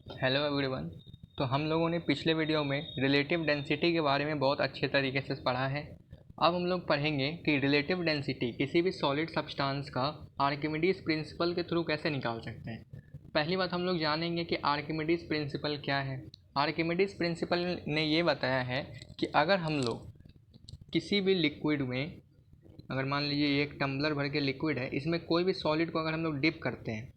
Hello everyone. तो हम लोगों ने पिछले वीडियो में रिलेटिव डेंसिटी के बारे में बहुत अच्छे तरीके से पढ़ा है। अब हम लोग पढ़ेंगे कि रिलेटिव डेंसिटी किसी भी सॉलिड सब्सटेंस का आर्किमिडीज प्रिंसिपल के थ्रू कैसे निकाल सकते हैं। पहली बात हम लोग जानेंगे कि आर्किमिडीज प्रिंसिपल क्या है। आर्किमिडीज प्रिंसिपल ने ये बताया है कि अगर हम लोग किसी भी लिक्विड में, अगर मान लीजिए ये एक टम्बलर भर के लिक्विड है, इसमें कोई भी सॉलिड को अगर हम लोग डिप करते हैं,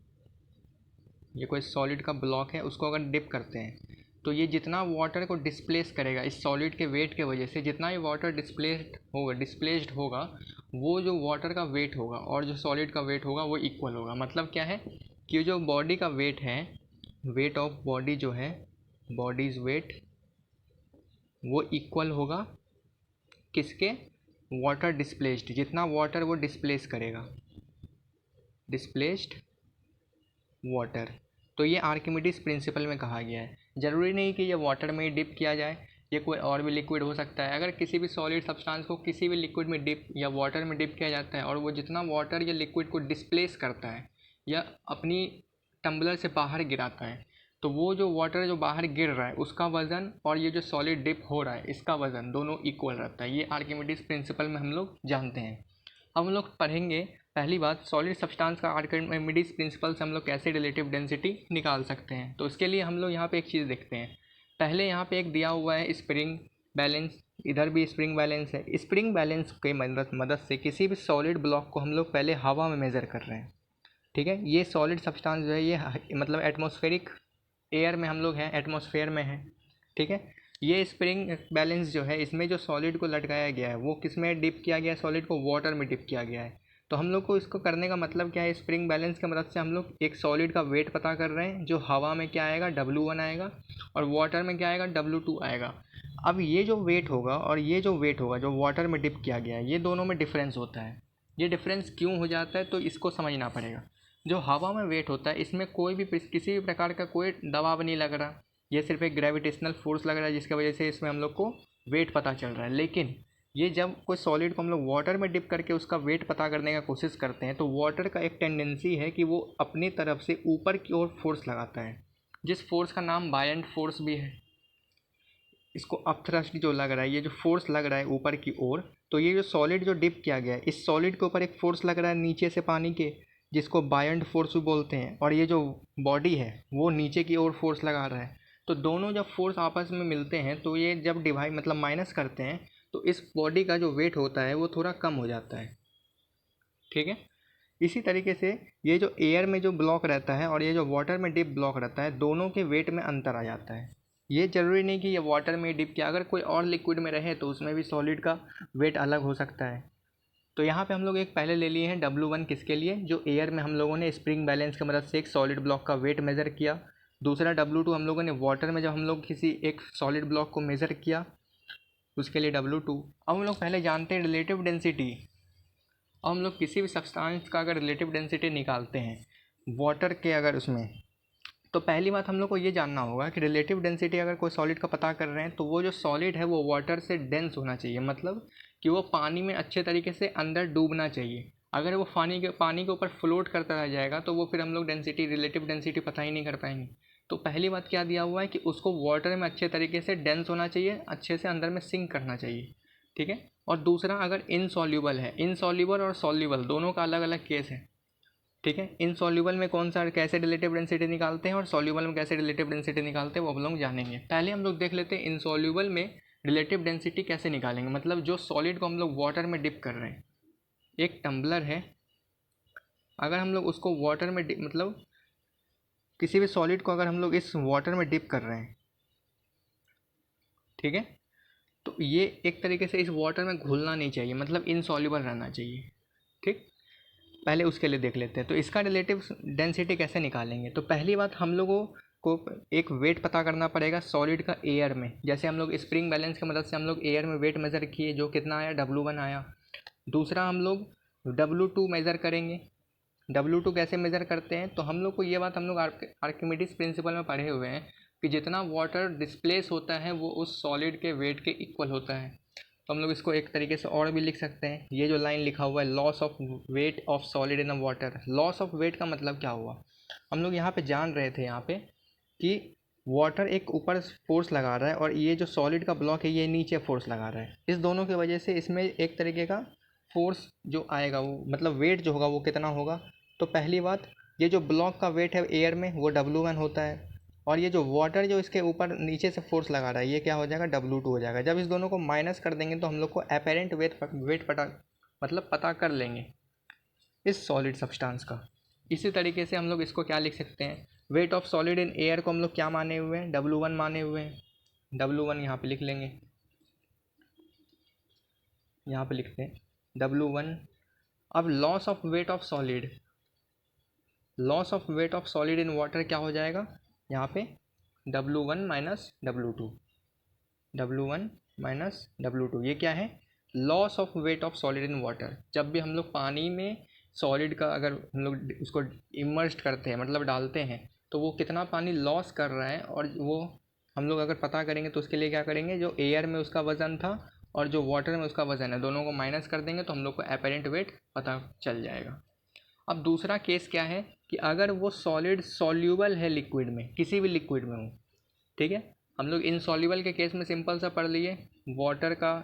ये कोई सॉलिड का ब्लॉक है, उसको अगर डिप करते हैं तो ये जितना वाटर को डिस्प्लेस करेगा इस सॉलिड के वेट के वजह से, जितना ही वाटर डिस्प्लेस्ड होगा वो जो वाटर का वेट होगा और जो सॉलिड का वेट होगा वो इक्वल होगा। मतलब क्या है कि जो बॉडी का वेट है, वेट ऑफ बॉडी जो है, बॉडीज वेट, वो इक्वल होगा किसके? वाटर डिस्प्लेस्ड, जितना वाटर वो डिस्प्लेस करेगा, डिस्प्लेस्ड वाटर। तो ये आर्किमिडीज प्रिंसिपल में कहा गया है। ज़रूरी नहीं कि ये वाटर में ही डिप किया जाए, ये कोई और भी लिक्विड हो सकता है। अगर किसी भी सॉलिड सब्सटेंस को किसी भी लिक्विड में डिप या वाटर में डिप किया जाता है और वो जितना वाटर या लिक्विड को डिस्प्लेस करता है या अपनी टम्बलर से बाहर गिराता है, तो वो जो वाटर जो बाहर गिर रहा है उसका वज़न और ये जो सॉलिड डिप हो रहा है इसका वज़न दोनों इक्वल रहता है। ये आर्किमिडीज प्रिंसिपल में हम लोग जानते हैं। अब हम लोग पढ़ेंगे पहली बात, सॉलिड सब्सटेंस का आर्किमिडीज प्रिंसिपल से हम लोग कैसे रिलेटिव डेंसिटी निकाल सकते हैं। तो इसके लिए हम लोग यहाँ पे एक चीज़ देखते हैं। पहले यहाँ पे एक दिया हुआ है स्प्रिंग बैलेंस, इधर भी स्प्रिंग बैलेंस है। स्प्रिंग बैलेंस के मदद से किसी भी सॉलिड ब्लॉक को हम लोग पहले हवा में मेज़र कर रहे हैं। ठीक है, ये सॉलिड सब्सटेंस जो है ये मतलब एटमॉस्फेरिक एयर में हम लोग हैं, एटमॉस्फेयर में है। ठीक है, ये स्प्रिंग बैलेंस जो है इसमें जो सॉलिड को लटकाया गया है वो किस में डिप किया गया है? सॉलिड को वाटर में डिप किया गया है। तो हम लोग को इसको करने का मतलब क्या है? स्प्रिंग बैलेंस की मदद से हम लोग एक सॉलिड का वेट पता कर रहे हैं, जो हवा में क्या आएगा? W1 आएगा, और वाटर में क्या आएगा? W2 आएगा। अब ये जो वेट होगा और ये जो वेट होगा जो वाटर में डिप किया गया है, ये दोनों में डिफरेंस होता है। ये डिफरेंस क्यों हो जाता है तो इसको समझना पड़ेगा। जो हवा में वेट होता है इसमें कोई भी किसी भी प्रकार का कोई दबाव नहीं लग रहा, ये सिर्फ एक ग्रेविटेशनल फोर्स लग रहा है जिसकी वजह से इसमें हम लोग को वेट पता चल रहा है। लेकिन ये जब कोई सॉलिड को हम लोग वाटर में डिप करके उसका वेट पता करने का कोशिश करते हैं तो वाटर का एक टेंडेंसी है कि वो अपनी तरफ से ऊपर की ओर फोर्स लगाता है, जिस फोर्स का नाम बायंट फोर्स भी है। इसको अपथ्रस्ट जो लग रहा है, ये जो फोर्स लग रहा है ऊपर की ओर, तो ये जो सॉलिड जो डिप किया गया है इस सॉलिड के ऊपर एक फोर्स लग रहा है नीचे से पानी के, जिसको बायंट फोर्स भी बोलते हैं। और ये जो बॉडी है वो नीचे की ओर फोर्स लगा रहा है। तो दोनों जब फोर्स आपस में मिलते हैं तो ये जब डिवाइड मतलब माइनस करते हैं तो इस बॉडी का जो वेट होता है वो थोड़ा कम हो जाता है। ठीक है, इसी तरीके से ये जो एयर में जो ब्लॉक रहता है और ये जो वाटर में डिप ब्लॉक रहता है, दोनों के वेट में अंतर आ जाता है। ये ज़रूरी नहीं कि ये वाटर में डिप किया, अगर कोई और लिक्विड में रहे तो उसमें भी सॉलिड का वेट अलग हो सकता है। तो यहाँ पे हम लोग एक पहले ले लिए हैं W1 किसके लिए? जो एयर में हम लोगों ने स्प्रिंग बैलेंस की मदद से एक सॉलिड ब्लॉक का वेट मेज़र किया। दूसरा W2 हम लोगों ने वाटर में जब हम लोग किसी एक सॉलिड ब्लॉक को मेज़र किया, उसके लिए W2। अब हम लोग पहले जानते हैं रिलेटिव डेंसिटी। अब हम लोग किसी भी सब्सटेंस का अगर रिलेटिव डेंसिटी निकालते हैं वाटर के, अगर उसमें, तो पहली बात हम लोग को ये जानना होगा कि रिलेटिव डेंसिटी अगर कोई सॉलिड का पता कर रहे हैं तो वो जो सॉलिड है वो वाटर से डेंस होना चाहिए, मतलब कि वो पानी में अच्छे तरीके से अंदर डूबना चाहिए। अगर वो पानी के ऊपर फ्लोट करता रह जाएगा तो वो फिर हम लोग डेंसिटी, रिलेटिव डेंसिटी पता ही नहीं कर पाएंगे। तो पहली बात क्या दिया हुआ है कि उसको वाटर में अच्छे तरीके से डेंस होना चाहिए, अच्छे से अंदर में सिंक करना चाहिए। ठीक है, और दूसरा अगर इनसॉल्यूबल है, इनसॉल्यूबल और सॉल्यूबल दोनों का अलग अलग केस है। ठीक है, इनसॉल्यूबल में कौन सा कैसे रिलेटिव डेंसिटी निकालते हैं और सॉल्यूबल में कैसे रिलेटिव डेंसिटी निकालते हैं वो हम लोग जानेंगे। पहले हम लोग देख लेते हैं इनसॉल्यूबल में रिलेटिव डेंसिटी कैसे निकालेंगे। मतलब जो सॉलिड को हम लोग वाटर में डिप कर रहे हैं, एक टम्बलर है, अगर हम लोग उसको वाटर में मतलब किसी भी सॉलिड को अगर हम लोग इस वाटर में डिप कर रहे हैं, ठीक है, तो ये एक तरीके से इस वाटर में घुलना नहीं चाहिए, मतलब इनसॉल्यूबल रहना चाहिए। ठीक, पहले उसके लिए देख लेते हैं तो इसका रिलेटिव डेंसिटी कैसे निकालेंगे। तो पहली बात हम लोगों को एक वेट पता करना पड़ेगा सॉलिड का एयर में। जैसे हम लोग स्प्रिंग बैलेंस की मदद से हम लोग एयर में वेट मेज़र किए, जो कितना आया? W1 आया। दूसरा हम लोग W2 मेज़र करेंगे। W2 कैसे मेज़र करते हैं तो हम लोग को ये बात हम लोग आर्किमिडीज प्रिंसिपल में पढ़े हुए हैं कि जितना वाटर डिस्प्लेस होता है वो उस सॉलिड के वेट के इक्वल होता है। तो हम लोग इसको एक तरीके से और भी लिख सकते हैं। ये जो लाइन लिखा हुआ है loss of weight of solid in a water, loss of weight का मतलब क्या हुआ? हम लोग यहाँ पे जान रहे थे यहाँ पे कि वाटर एक ऊपर फोर्स लगा रहा है और ये जो सॉलिड का ब्लॉक है ये नीचे फोर्स लगा रहा है। इस दोनों की वजह से इसमें एक तरीके का फोर्स जो आएगा वो मतलब वेट जो होगा वो कितना होगा। तो पहली बात, ये जो ब्लॉक का वेट है एयर में वो W1 होता है, और ये जो वाटर जो इसके ऊपर नीचे से फोर्स लगा रहा है ये क्या हो जाएगा, W2 हो जाएगा। जब इस दोनों को माइनस कर देंगे तो हम लोग को अपेरेंट वेट पता कर लेंगे इस सॉलिड सब्सटेंस का। इसी तरीके से हम लोग इसको क्या लिख सकते हैं, wait of solid in air को हम लोग क्या माने हुए हैं, W1 माने हुए हैं। W1 यहाँ पे लिख लेंगे, यहाँ पे लिखते हैं W1। अब loss of weight of solid, loss of weight of solid in water क्या हो जाएगा यहाँ पे, W1 minus W2, W1 minus W2। ये क्या है, loss of weight of solid in water. जब भी हम लोग पानी में सॉलिड का अगर हम लोग उसको इमर्स्ड करते हैं मतलब डालते हैं तो वो कितना पानी लॉस कर रहा है, और वो हम लोग अगर पता करेंगे तो उसके लिए क्या करेंगे, जो एयर में उसका वज़न था और जो वाटर में उसका वज़न है दोनों को माइनस कर देंगे तो हम लोग को अपेरेंट वेट पता चल जाएगा। अब दूसरा केस क्या है कि अगर वो सॉलिड सॉल्यूबल है लिक्विड में, किसी भी लिक्विड में हो, ठीक है। हम लोग इनसॉल्यूबल के केस में सिंपल सा पढ़ लिए, वाटर का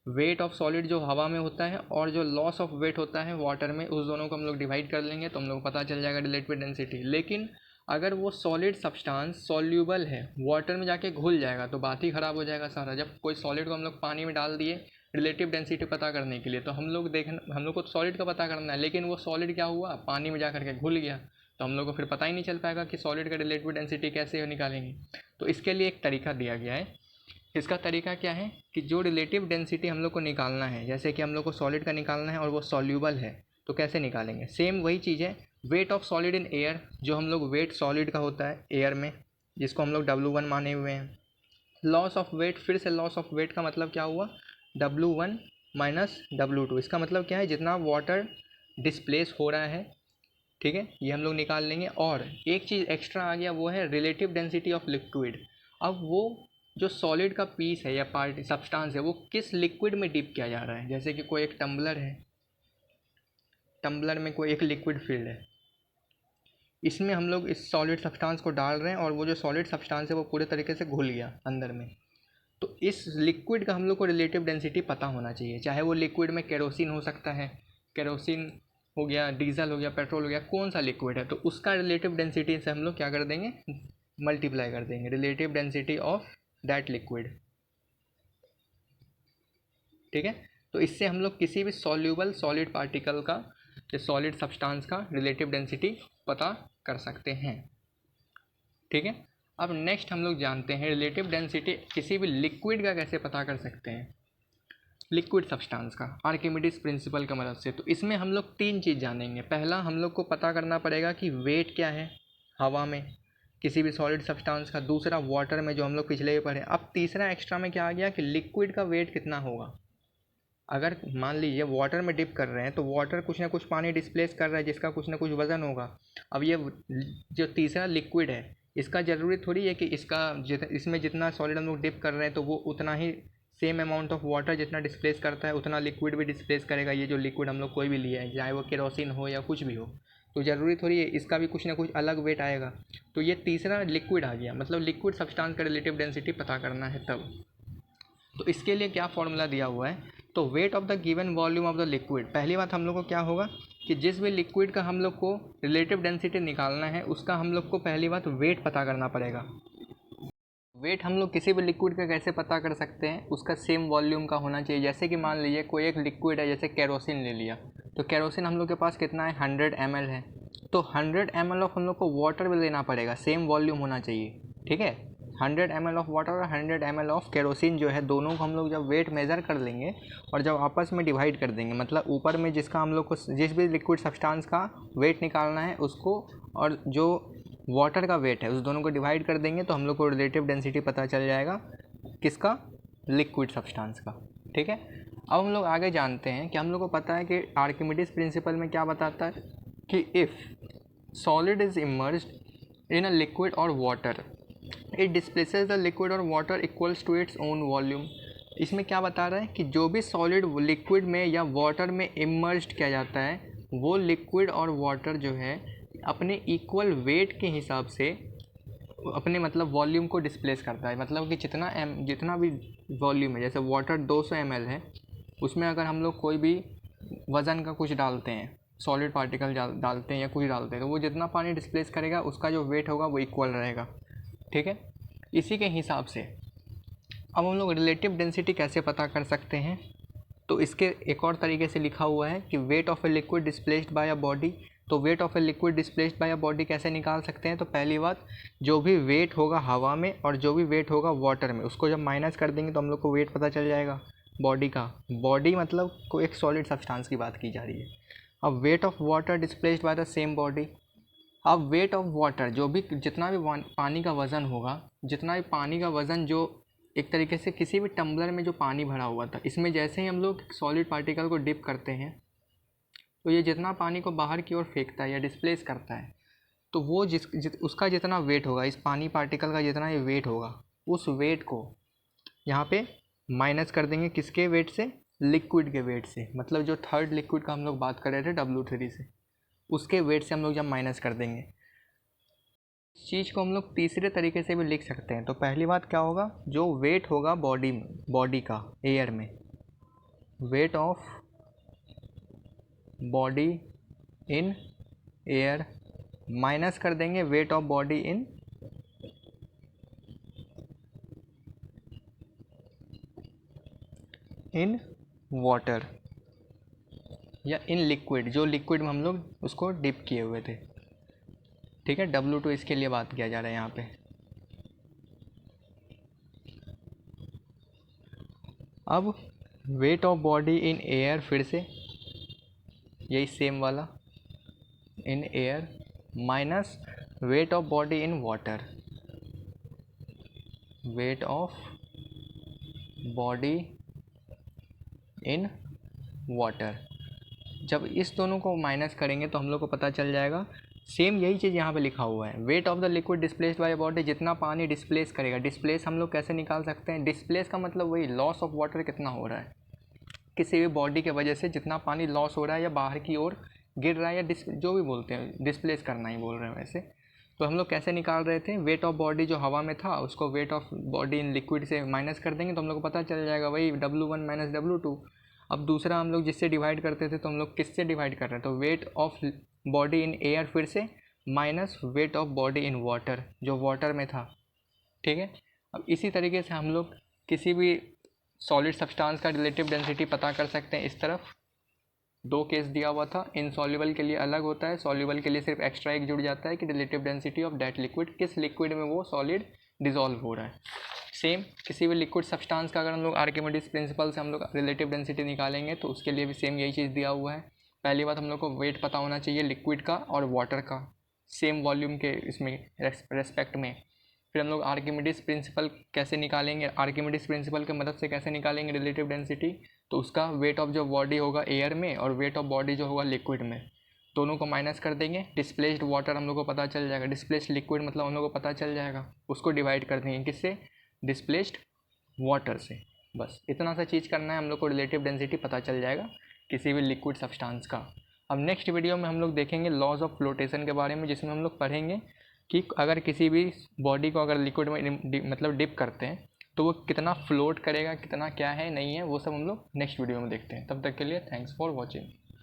वेट ऑफ सॉलिड जो हवा में होता है और जो लॉस ऑफ वेट होता है वाटर में, उस दोनों को हम लोग डिवाइड कर लेंगे तो हम लोग को पता चल जाएगा रिलेटिव डेंसिटी। लेकिन अगर वो सॉलिड सब्सटेंस सॉल्यूबल है, वाटर में जाके घुल जाएगा तो बात ही ख़राब हो जाएगा सारा। जब कोई सॉलिड को हम लोग पानी में डाल दिए रिलेटिव डेंसिटी पता करने के लिए, तो हम लोग को सॉलिड का पता करना है, लेकिन वो सॉलिड क्या हुआ, पानी में जा कर के घुल गया, तो हम लोग को फिर पता ही नहीं चल पाएगा कि सॉलिड का रिलेटिव डेंसिटी कैसे निकालेंगे। तो इसके लिए एक तरीका दिया गया है। इसका तरीका क्या है कि जो रिलेटिव डेंसिटी हम लोग को निकालना है, जैसे कि हम लोग को सॉलिड का निकालना है और वो सॉल्यूबल है, तो कैसे निकालेंगे, सेम वही चीज़ है। Wait of solid in air, जो हम लोग वेट सॉलिड का होता है एयर में जिसको हम लोग W1 माने हुए हैं। लॉस ऑफ वेट, फिर से लॉस ऑफ वेट का मतलब क्या हुआ, W1 माइनस W2। इसका मतलब क्या है, जितना वाटर डिस्प्लेस हो रहा है, ठीक है, ये हम लोग निकाल लेंगे। और एक चीज़ एक्स्ट्रा आ गया, वो है रिलेटिव डेंसिटी ऑफ लिक्विड। अब वो जो सॉलिड का पीस है या पार्ट सब्सटेंस है वो किस लिक्विड में डिप किया जा रहा है। जैसे कि कोई एक टम्बलर है, टम्बलर में कोई एक लिक्विड फील्ड है, इसमें हम लोग इस सॉलिड सब्सटेंस को डाल रहे हैं और वो जो सॉलिड सब्सटेंस है वो पूरे तरीके से घुल गया अंदर में। तो इस लिक्विड का हम लोग को रिलेटिव डेंसिटी पता होना चाहिए। चाहे वो लिक्विड में केरोसिन हो सकता है, केरोसिन हो गया, डीजल हो गया, पेट्रोल हो गया, कौन सा लिक्विड है, तो उसका रिलेटिव डेंसिटी से हम लोग क्या कर देंगे, मल्टीप्लाई कर देंगे, relative density of that liquid, ठीक है। तो इससे हम लोग किसी भी सॉल्यूबल सॉलिड पार्टिकल का या सॉलिड सब्सटेंस का रिलेटिव डेंसिटी पता कर सकते हैं, ठीक है। अब नेक्स्ट हम लोग जानते हैं रिलेटिव डेंसिटी किसी भी लिक्विड का कैसे पता कर सकते हैं, लिक्विड सब्सटेंस का आर्किमिडीज प्रिंसिपल की मदद से। तो इसमें हम लोग तीन चीज़ जानेंगे। पहला, हम लोग को पता करना पड़ेगा कि वेट क्या है हवा में किसी भी सॉलिड सब्सटेंस का। दूसरा, वाटर में, जो हम लोग पिछले ही पढ़े। अब तीसरा एक्स्ट्रा में क्या आ गया कि लिक्विड का वेट कितना होगा। अगर मान लीजिए वाटर में डिप कर रहे हैं तो वाटर कुछ ना कुछ पानी डिस्प्लेस कर रहा है जिसका कुछ ना कुछ वज़न होगा। अब ये जो तीसरा लिक्विड है इसका ज़रूरी थोड़ी है कि इसमें जितना सॉलिड हम लोग डिप कर रहे हैं तो वो उतना ही सेम अमाउंट ऑफ वाटर जितना डिस्प्लेस करता है उतना लिक्विड भी डिस्प्लेस करेगा। ये जो लिक्विड हम लोग कोई भी लिया है, चाहे वो केरोसिन हो या कुछ भी हो, तो ज़रूरी थोड़ी है, इसका भी कुछ ना कुछ अलग वेट आएगा। तो ये तीसरा लिक्विड आ गया, मतलब लिक्विड सब्सटेंस का रिलेटिव डेंसिटी पता करना है तब। तो इसके लिए क्या फॉर्मूला दिया हुआ है, तो weight of the given volume of the liquid. पहली बात हम लोग को क्या होगा कि जिस भी लिक्विड का हम लोग को रिलेटिव डेंसिटी निकालना है उसका हम लोग को पहली बात वेट पता करना पड़ेगा। वेट हम लोग किसी भी लिक्विड का कैसे पता कर सकते हैं, उसका सेम वॉल्यूम का होना चाहिए। जैसे कि मान लीजिए कोई एक लिक्विड है, जैसे केरोसिन ले लिया, तो केरोसिन हम लोग के पास कितना है, 100 ml है, तो 100 ml ऑफ हम लोग को वाटर भी लेना पड़ेगा, सेम वॉल्यूम होना चाहिए, ठीक है। 100 ml ऑफ वाटर और 100 ml ऑफ केरोसिन जो है, दोनों को हम लोग जब वेट मेज़र कर लेंगे और जब आपस में डिवाइड कर देंगे, मतलब ऊपर में जिसका हम लोग को जिस भी लिक्विड सब्सटेंस का वेट निकालना है उसको, और जो वाटर का वेट है, उस दोनों को डिवाइड कर देंगे तो हम लोग को रिलेटिव डेंसिटी पता चल जाएगा किसका, लिक्विड सब्सटेंस का, ठीक है। अब हम लोग आगे जानते हैं कि हम लोग को पता है कि आर्किमिडीज प्रिंसिपल में क्या बताता है कि if solid is immersed in a liquid or water it displaces the liquid or water equals to its own volume. इसमें क्या बता रहा है कि जो भी सॉलिड लिक्विड में या वाटर में इमर्ज्ड किया जाता है वो लिक्विड और वाटर जो है अपने इक्वल वेट के हिसाब से अपने मतलब वॉल्यूम को डिस्प्लेस करता है, मतलब कि जितना भी वॉल्यूम है, जैसे वाटर 200 ml है, उसमें अगर हम लोग कोई भी वज़न का कुछ डालते हैं, सॉलिड पार्टिकल डालते हैं या कुछ डालते हैं, तो वो जितना पानी डिस्प्लेस करेगा उसका जो वेट होगा वो इक्वल रहेगा। ठीक है, इसी के हिसाब से अब हम लोग रिलेटिव डेंसिटी कैसे पता कर सकते हैं, तो इसके एक और तरीके से लिखा हुआ है कि weight of a liquid displaced by a body. तो weight of a liquid displaced by a body कैसे निकाल सकते हैं, तो पहली बात, जो भी वेट होगा हवा में और जो भी वेट होगा वाटर में, उसको जब माइनस कर देंगे तो हम लोग को वेट पता चल जाएगा बॉडी का। बॉडी मतलब को एक सॉलिड सब्सटेंस की बात की जा रही है। अब weight of water displaced by the same body. अब वेट ऑफ वाटर, जो भी जितना भी पानी का वज़न होगा, जितना भी पानी का वज़न जो एक तरीके से किसी भी टम्बलर में जो पानी भरा हुआ था, इसमें जैसे ही हम लोग सॉलिड पार्टिकल को डिप करते हैं तो ये जितना पानी को बाहर की ओर फेंकता है या डिस्प्लेस करता है, तो वो उसका जितना वेट होगा, इस पानी पार्टिकल का जितना ये वेट होगा, उस वेट को यहाँ पे माइनस कर देंगे किसके वेट से, लिक्विड के वेट से। मतलब जो थर्ड लिक्विड का हम लोग बात कर रहे थे W3 से, उसके वेट से हम लोग जब माइनस कर देंगे, इस चीज़ को हम लोग तीसरे तरीके से भी लिख सकते हैं। तो पहली बात क्या होगा, जो वेट होगा बॉडी का एयर में, weight of body in air, minus कर देंगे weight of body in water या इन लिक्विड, जो लिक्विड में हम लोग उसको डिप किए हुए थे। ठीक है, W2 इसके लिए बात किया जा रहा है यहाँ पे। अब weight of body in air, फिर से यही सेम वाला, in air minus weight of body in water, weight of body in water. जब इस दोनों को माइनस करेंगे तो हम लोग को पता चल जाएगा, सेम यही चीज़ यहाँ पे लिखा हुआ है, weight of the liquid displaced by body, जितना पानी डिस्प्लेस करेगा। डिस्प्लेस हम लोग कैसे निकाल सकते हैं, डिस्प्लेस का मतलब वही लॉस ऑफ वाटर कितना हो रहा है, किसी भी बॉडी के वजह से जितना पानी लॉस हो रहा है या बाहर की ओर गिर रहा है, या जो भी बोलते हैं, डिस्प्लेस करना ही बोल रहे हैं वैसे। तो हम लोग कैसे निकाल रहे थे, वेट ऑफ बॉडी जो हवा में था उसको weight of body in liquid से माइनस कर देंगे तो हम लोग को पता चल जाएगा वही W1 माइनस W2। अब दूसरा हम लोग जिससे डिवाइड करते थे तो हम लोग किससे डिवाइड कर रहे हैं, तो weight of body in air फिर से minus weight of body in water, जो वाटर में था। ठीक है, अब इसी तरीके से हम लोग किसी भी सॉलिड सब्सटेंस का रिलेटिव डेंसिटी पता कर सकते हैं। इस तरफ दो केस दिया हुआ था, इनसॉल्युबल के लिए अलग होता है, सॉल्युबल के लिए सिर्फ एक्स्ट्रा एक जुड़ जाता है कि relative density of that liquid, किस लिक्विड में वो सॉलिड डिसॉल्व हो रहा है। सेम किसी भी लिक्विड सब्सटेंस का अगर हम लोग आर्किमिडीज प्रिंसिपल से हम लोग रिलेटिव डेंसिटी निकालेंगे तो उसके लिए भी सेम यही चीज़ दिया हुआ है। पहली बात, हम लोग को वेट पता होना चाहिए लिक्विड का और वाटर का, सेम वॉल्यूम के इसमें रेस्पेक्ट में। फिर हम लोग आर्किमिडीज प्रिंसिपल कैसे निकालेंगे, आर्किमिडीज प्रिंसिपल की मदद से कैसे निकालेंगे रिलेटिव डेंसिटी, तो उसका वेट ऑफ जो बॉडी होगा एयर में और वेट ऑफ बॉडी जो होगा लिक्विड में, दोनों को माइनस कर देंगे। डिस्प्लेस्ड वाटर हम लोग को पता चल जाएगा, डिस्प्लेस्ड लिक्विड मतलब हम लोग को पता चल जाएगा, उसको डिवाइड कर देंगे किससे, डिस्प्लेस्ड वाटर से। बस इतना सा चीज़ करना है, हम लोग को रिलेटिव डेंसिटी पता चल जाएगा किसी भी लिक्विड सब्सटेंस का। अब नेक्स्ट वीडियो में हम लोग देखेंगे लॉज ऑफ फ्लोटेशन के बारे में, जिसमें हम लोग पढ़ेंगे कि अगर किसी भी बॉडी को अगर लिक्विड में मतलब डिप करते हैं तो वो कितना फ्लोट करेगा, कितना क्या है नहीं है, वो सब हम लोग नेक्स्ट वीडियो में देखते हैं। तब तक के लिए थैंक्स फॉर वॉचिंग।